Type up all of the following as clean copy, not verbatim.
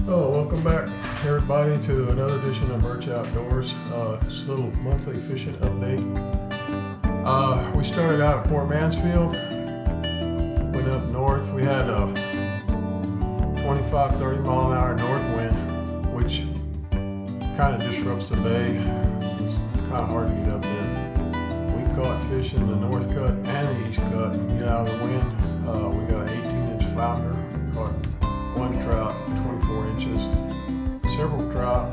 Oh, welcome back everybody to another edition of Birch Outdoors. It's a little monthly fishing update. We started out at Port Mansfield, went up north. We had a 25-30 mile an hour north wind, which kind of disrupts the bay. It's kind of hard to get up there. We caught fish in the north cut and the east cut. Get out of the wind. We got an 18-inch flounder, caught one trout, 24 inches, several trout.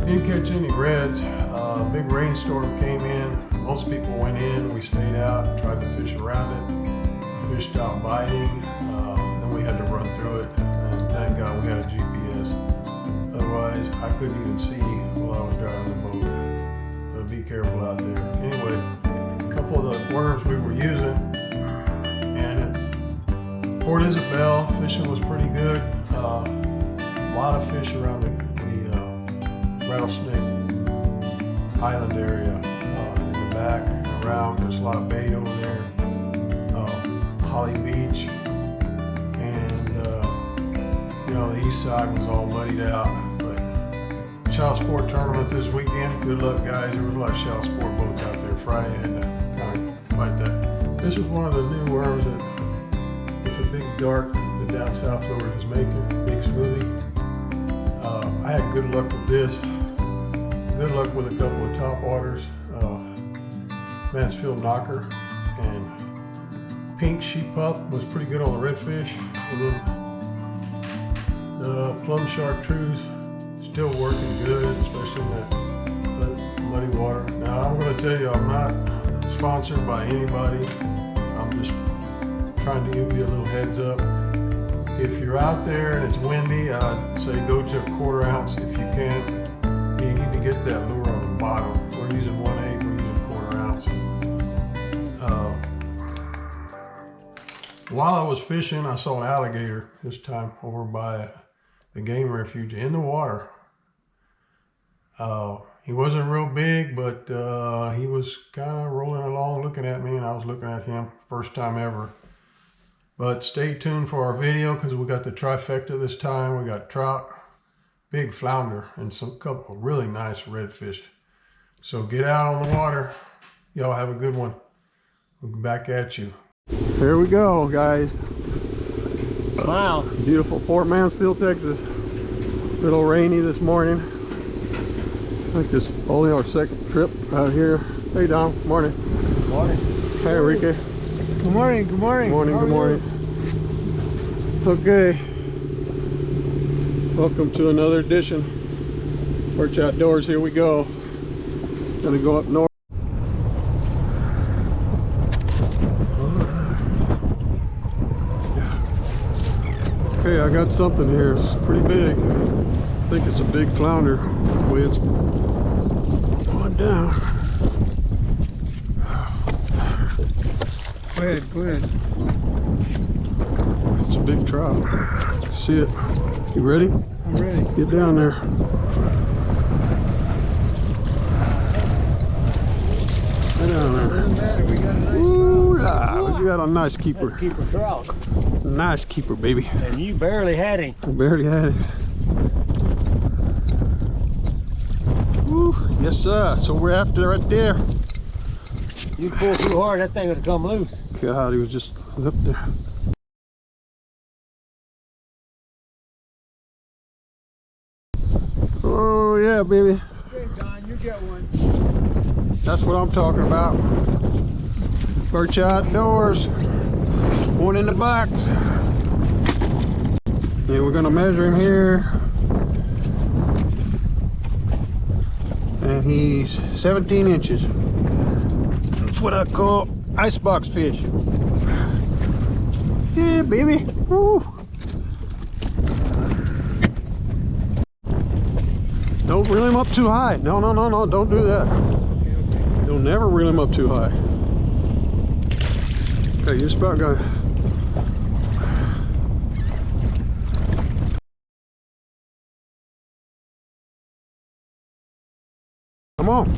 Didn't catch any reds. Big rainstorm came in. Most people went in. We stayed out, tried to fish around it. Fish stopped biting. Then we had to run through it. And thank God we had a GPS. Otherwise, I couldn't even see while I was driving the boat. So be careful out there. Anyway, a couple of the worms we were using. And at Port Isabel, fishing was pretty good. A lot of fish around the Rattlesnake Island area, in the back, around. There's a lot of bait over there. Holly Beach, and the east side was all muddied out. But Child Sport tournament this weekend. Good luck, guys. There was a lot of Child Sport boats out there Friday, and kind of fight that. This is one of the new worms that it's a big dark that down south Florida is making. Big smoothie. I had good luck with this. Good luck with a couple of top waters. Mansfield knocker and pink sheep pup was pretty good on the redfish. And then the plum chartreuse still working good, especially in that muddy water. Now I'm going to tell you, I'm not sponsored by anybody. I'm just trying to give you a little heads up. If you're out there and it's windy, I'd say go to a 1/4 ounce if you can. You need to get that lure on the bottom. We're using 1/8, we're using 1/4 ounce. While I was fishing, I saw an alligator this time over by the game refuge in the water. He wasn't real big, but he was kind of rolling along looking at me, and I was looking at him. First time ever. But stay tuned for our video because we got the trifecta this time. We got trout, big flounder, and some couple of really nice redfish. So get out on the water. Y'all have a good one. We'll be back at you. Here we go, guys. Smile. Beautiful Fort Mansfield, Texas. A little rainy this morning. I think this is only our second trip out here. Hey, Dom. Morning. Morning. Hey, Enrique. Good morning, good morning. Good morning, good morning. Okay. Welcome to another edition. Birch Outdoors, here we go. Gonna go up north. Okay, I got something here. It's pretty big. I think it's a big flounder. The way it's going down. Go ahead, go ahead. It's a big trout. See it? You ready? I'm ready. Get down there. Get down there. Doesn't matter, we got a nice Ooh, yeah, we got a nice keeper. That's keeper trout. Nice keeper, baby. And you barely had him. I barely had it. Ooh, yes, sir. So we're after right there. You pull too hard, that thing would come loose. God, he was just up there. Oh yeah, baby. Okay, Don, you get one. That's what I'm talking about. Birch Outdoors. One in the box. And we're gonna measure him here. And he's 17 inches. That's what I call icebox fish. Yeah, baby. Woo. Don't reel him up too high. No, no, no, no, don't do that. You'll never reel him up too high. Okay, you're just about going. Come on.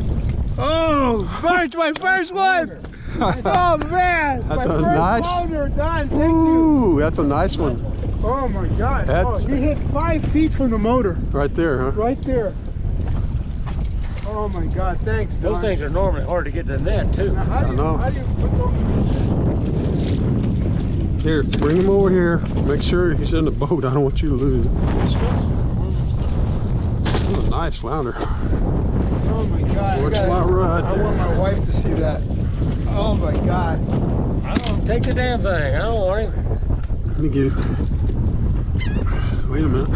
Oh, Birch, my first one. Oh man, That's my a first nice. flounder, Don. Thank you. Ooh, that's a nice one. Oh my God. That's- Oh, he hit 5 feet from the motor. Right there, huh? Right there. Oh my God, thanks, Don. Those things are normally hard to get to the net too. Now, how do I know. How do you put those? Here, bring him over here. Make sure he's in the boat. I don't want you to lose him. Oh, nice flounder. Oh my God. Watch my rod. I want my wife to see that. Oh my God. I don't take the damn thing. I don't want him. Let me get him. Wait a minute.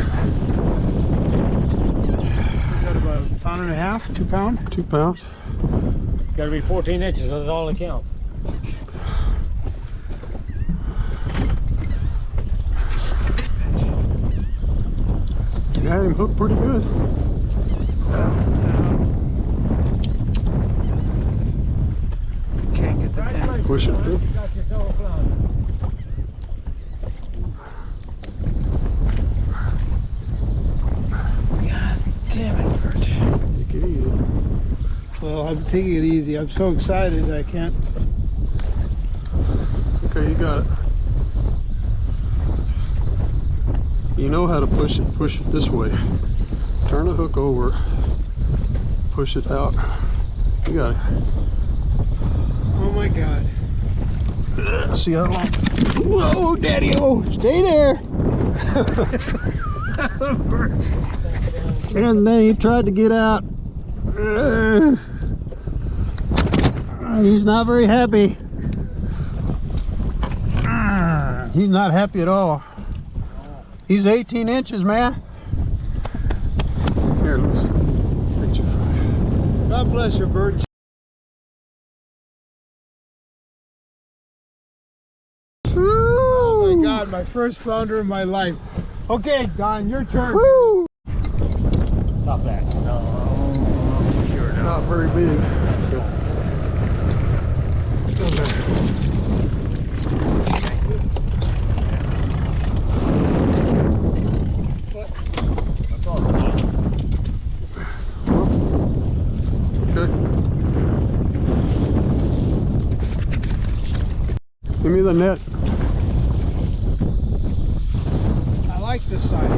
Is that about a pound and a half? 2 pound? 2 pounds. Got to be 14 inches. That's all that counts. You had him hooked pretty good. Can't get the damn. Push it through. Got yourself a flounder. God damn it, Birch. Take it easy. Well, I'm taking it easy. I'm so excited I can't. Okay, you got it. You know how to push it this way. Turn the hook over, push it out. You got it. Oh my God. See how long? Whoa, Daddy! Oh, stay there. And then he tried to get out. He's not very happy. He's not happy at all. He's 18 inches, man. Here, let me see. Picture. God bless you, Birch. Oh my God, my first flounder in my life. Okay, Don, your turn. Woo! Stop that. No, I'm sure no. Not very big. That's all right. Okay. Give me the net. I like this side.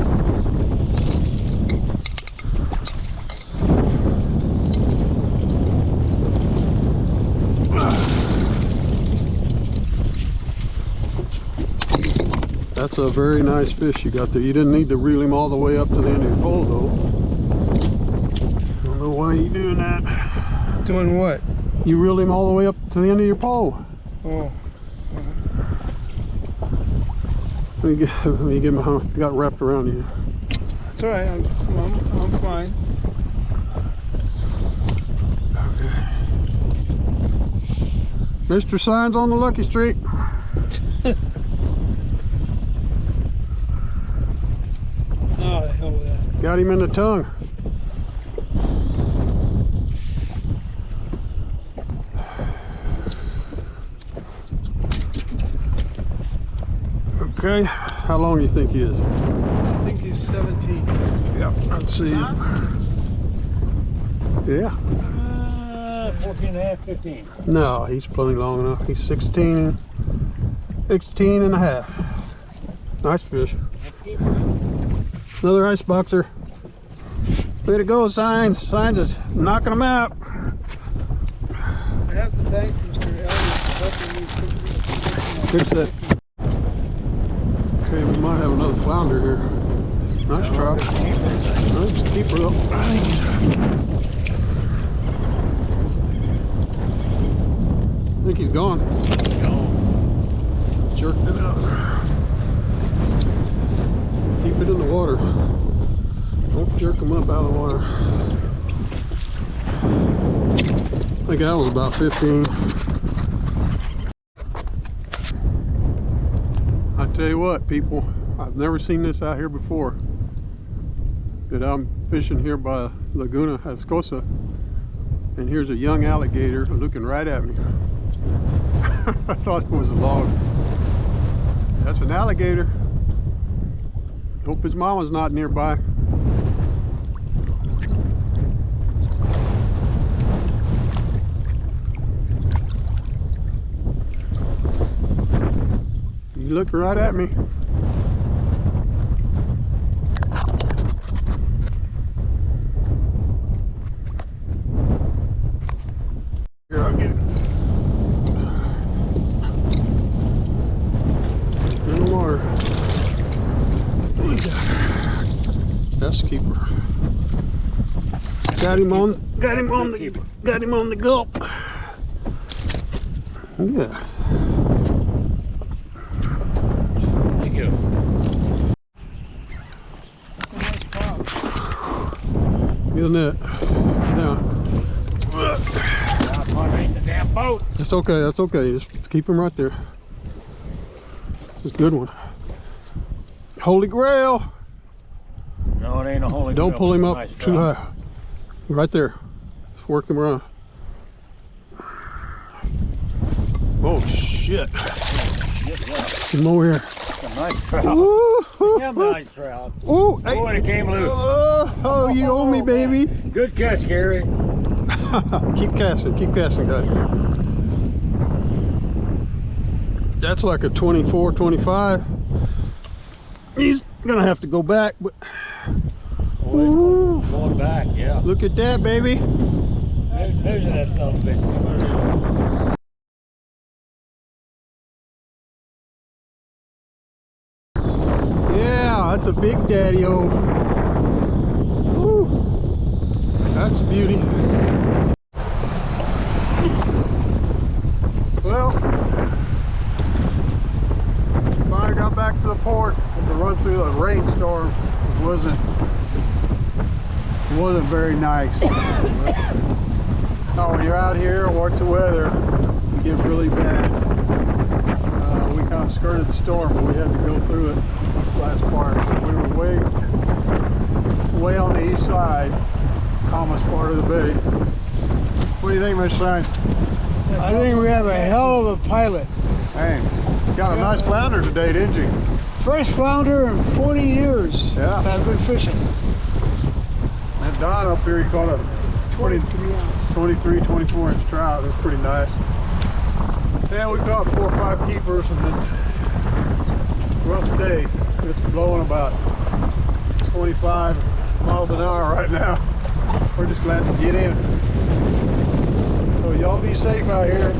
That's a very nice fish you got there. You didn't need to reel him all the way up to the end of your pole, though. I don't know why you're doing that. Doing what? You reeled him all the way up to the end of your pole. Oh. Let me get my got wrapped around you. That's all right. I'm fine. Mr. Signs on the Lucky Streak. Oh, the hell with that. Got him in the tongue. Okay, how long do you think he is? I think he's 17. Yep, let's see. Huh? Yeah. 14 and a half, 15. No, he's plenty long enough. He's 16 and a half. Nice fish. Let's keep her. Another ice boxer. Way to go, Signs. Signs is knocking them out. I have to thank Mr. Elliott for helping me Fix that. Okay, we might have another flounder here. Nice trout. Nice keeper up. I think he's gone. Jerked it out. Keep it in the water. Don't jerk them up out of the water. I think that was about 15. I tell you what, people, I've never seen this out here before. But I'm fishing here by Laguna Ascosa, and here's a young alligator looking right at me. I thought it was a log. That's an alligator. Hope his mama's not nearby. You look right at me. That's the keeper. Got him on the gulp. Yeah. Thank you. Feel that. Now. Stop underneath the damn boat. That's okay, that's okay. Just keep him right there. This is a good one. Holy Grail. No, it ain't a holy Don't grail, pull him but up nice too trout. high. Right there. Just work him around. Oh shit. Shit, yeah. Come over here. That's a nice trout. Woo-hoo. Yeah, nice trout. Oh, hey. Oh, and it came loose. Oh, you owe me, baby. Good catch, Gary. Keep casting, guys. That's like a 24, 25. He's gonna have to go back, but Oh, it's going back, yeah. look at that, baby. Measure that son of a bitch. Yeah, that's a big daddy-o. Woo. That's a beauty. Well, finally got back to the port. Had to run through a rainstorm. It wasn't very nice. Oh, when you're out here, watch the weather. It get really bad. We kind of skirted the storm, but we had to go through it last part. We were way on the east side, calmest part of the bay. What do you think, Mr. Stein? I think we have a hell of a pilot. Hey, got a nice flounder today, didn't you? First flounder in 40 years. Yeah. I've been fishing. And Don up here, he caught a 23, 24 inch trout. It was pretty nice. And we caught 4 or 5 keepers, and then rough day. It's blowing about 25 miles an hour right now. We're just glad to get in. So y'all be safe out here.